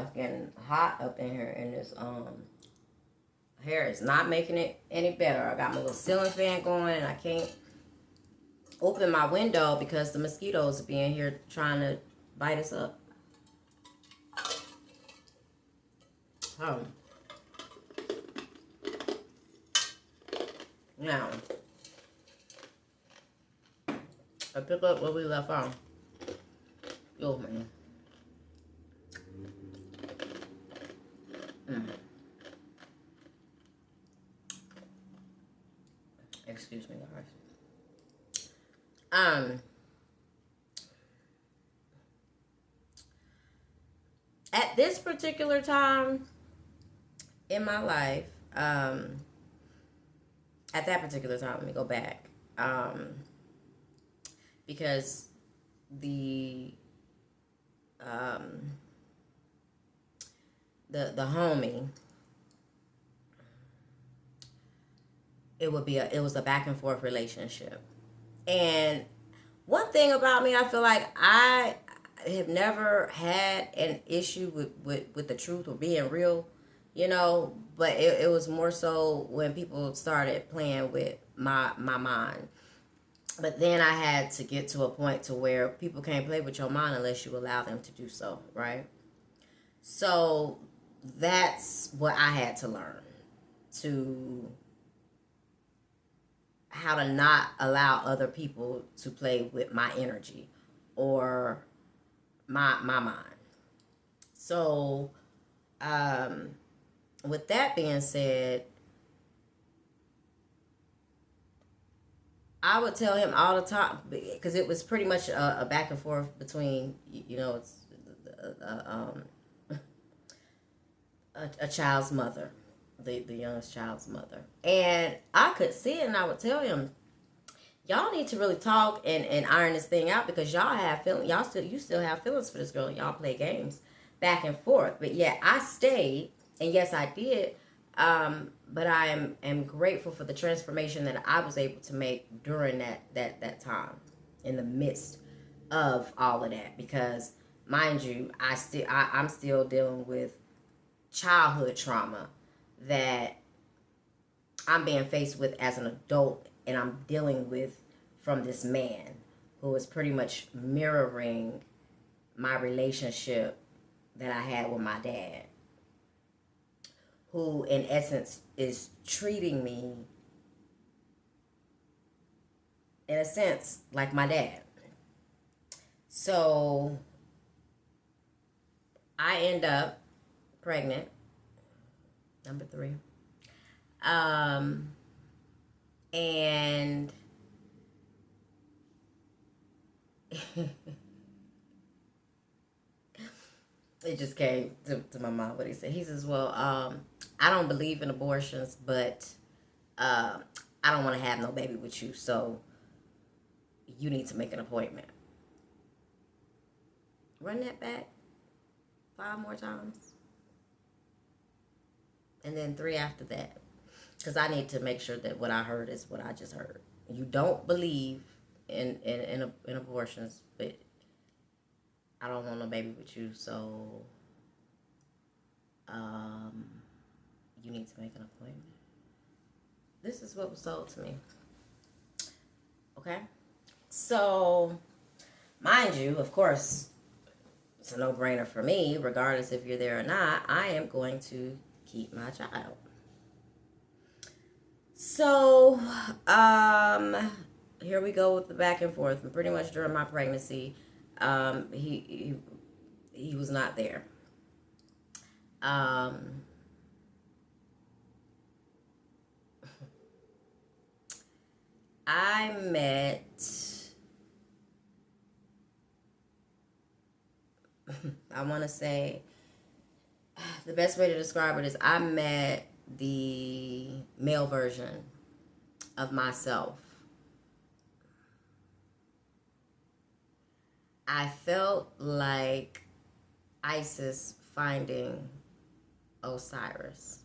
It's getting hot up in here, and this hair is not making it any better. I got my little ceiling fan going, and I can't open my window because the mosquitoes are being here trying to bite us up. Now, I pick up where we left off. Oh, man. Excuse me, guys. At this particular time in my life, at that particular time, let me go back, because the homie, it was a back and forth relationship. And one thing about me, I feel like I have never had an issue with the truth or being real, but it was more so when people started playing with my mind. But then I had to get to a point to where people can't play with your mind unless you allow them to do so, right? So that's what I had to learn, to how to not allow other people to play with my energy or my mind. So with that being said, I would tell him all the time, because it was pretty much a back and forth between, it's a child's mother, the youngest child's mother. And I could see it, and I would tell him, y'all need to really talk and iron this thing out, because y'all have feelings. You still have feelings for this girl. Y'all play games back and forth. But yeah, I stayed, and yes, I did. But I am grateful for the transformation that I was able to make during that time, in the midst of all of that. Because mind you, I'm still dealing with childhood trauma that I'm being faced with as an adult, and I'm dealing with from this man who is pretty much mirroring my relationship that I had with my dad, who in essence is treating me in a sense like my dad. So I end up pregnant, number 3. And it just came to my mind what he said. He says, well, I don't believe in abortions, but I don't want to have no baby with you, so you need to make an appointment. Run that back 5 more times. And then 3 after that. Because I need to make sure that what I heard is what I just heard. You don't believe in abortions, but I don't want no baby with you, so you need to make an appointment. This is what was told to me. Okay? So, mind you, of course, it's a no-brainer for me, regardless if you're there or not. I am going to keep my child. So, here we go with the back and forth. And pretty much during my pregnancy, he was not there. I met I want to say the best way to describe it is I met the male version of myself. I felt like Isis finding Osiris.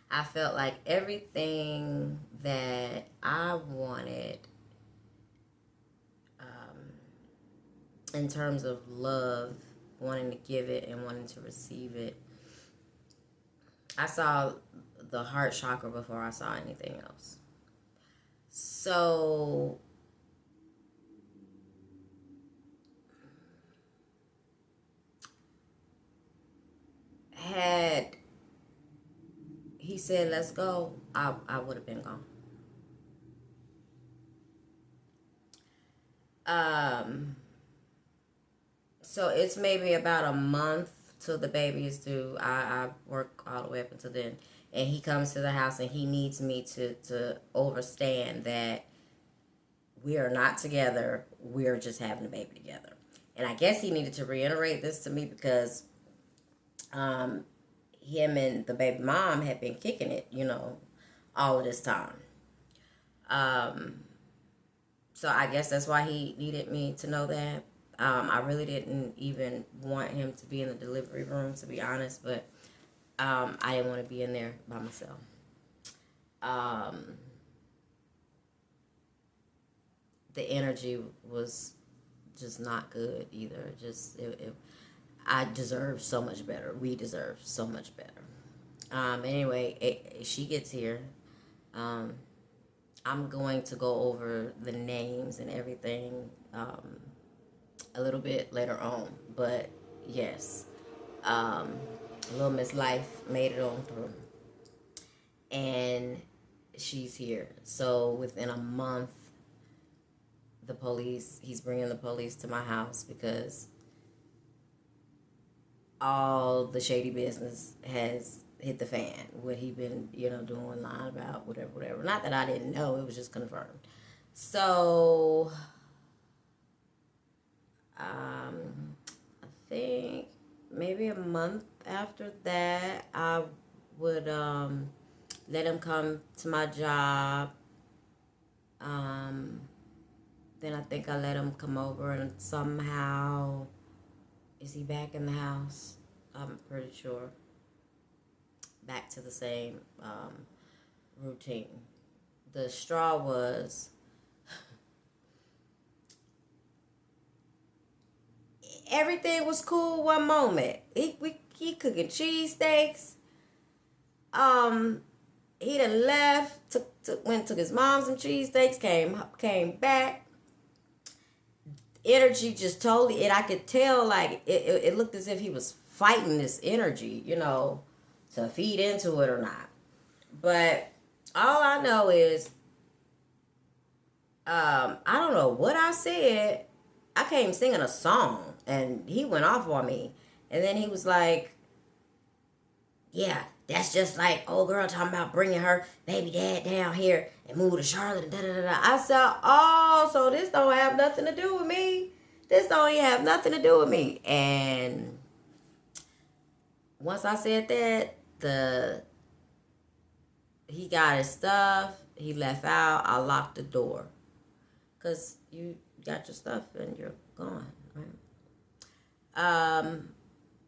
I felt like everything that I wanted in terms of love wanting to give it and wanting to receive it. I saw the heart chakra before I saw anything else. So had he said, let's go, I would have been gone. So it's maybe about a month till the baby is due. I work all the way up until then. And he comes to the house and he needs me to understand that we are not together. We're just having a baby together. And I guess he needed to reiterate this to me because him and the baby mom had been kicking it, all of this time. So I guess that's why he needed me to know that. I really didn't even want him to be in the delivery room, to be honest, but I didn't want to be in there by myself. The energy was just not good either. I deserve so much better. We deserve so much better. Anyway, she gets here. I'm going to go over the names and everything a little bit later on. But yes, Little Miss Life made it on through. And she's here. So within a month, he's bringing the police to my house because all the shady business has hit the fan. What he been, doing, lying about, whatever. Not that I didn't know, it was just confirmed. So, I think maybe a month after that, I would let him come to my job. Then I think I let him come over and somehow, is he back in the house? I'm pretty sure. Back to the same routine. The straw was everything was cool one moment. He cooking cheesesteaks. He done left, took his mom some cheesesteaks, came back. Energy just totally, and I could tell like it looked as if he was fighting this energy, to feed into it or not. But all I know is, I don't know what I said. I came singing a song, and he went off on me. And then he was like, yeah, that's just like old girl talking about bringing her baby dad down here and move to Charlotte and da-da-da-da. I said, oh, so this don't have nothing to do with me. This don't even have nothing to do with me. And once I said that, he got his stuff. He left out. I locked the door. Because you got your stuff and you're gone, right?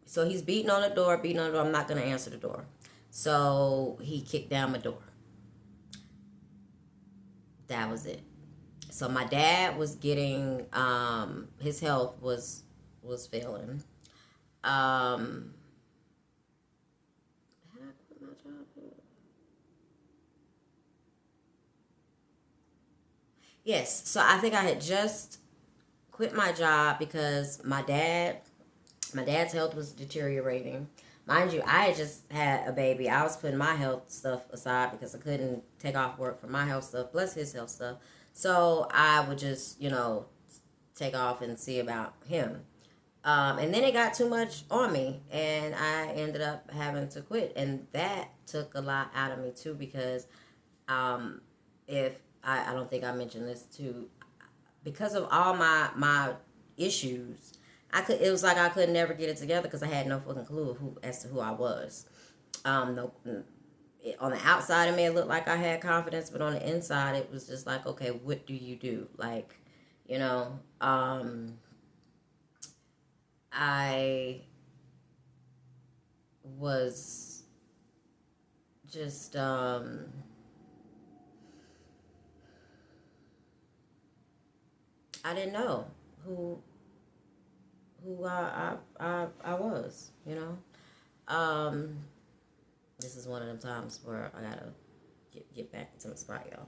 So he's beating on the door. I'm not going to answer the door. So he kicked down my door. That was it. So my dad was getting, his health was failing. Had I quit my job? Yes. So I think I had just quit my job because my dad's health was deteriorating. Mind you, I had just had a baby. I was putting my health stuff aside because I couldn't take off work for my health stuff, plus his health stuff. So I would just, take off and see about him. And then it got too much on me, and I ended up having to quit. And that took a lot out of me, too, because if I don't think I mentioned this, too, because of all my issues, it was like I could never get it together because I had no fucking clue as to who I was. No, on the outside it may look like I had confidence, but on the inside it was just like, okay, what do you do? Like, I was just I didn't know who who I was, you know. Um, this is one of them times where I gotta get back into the spot, y'all.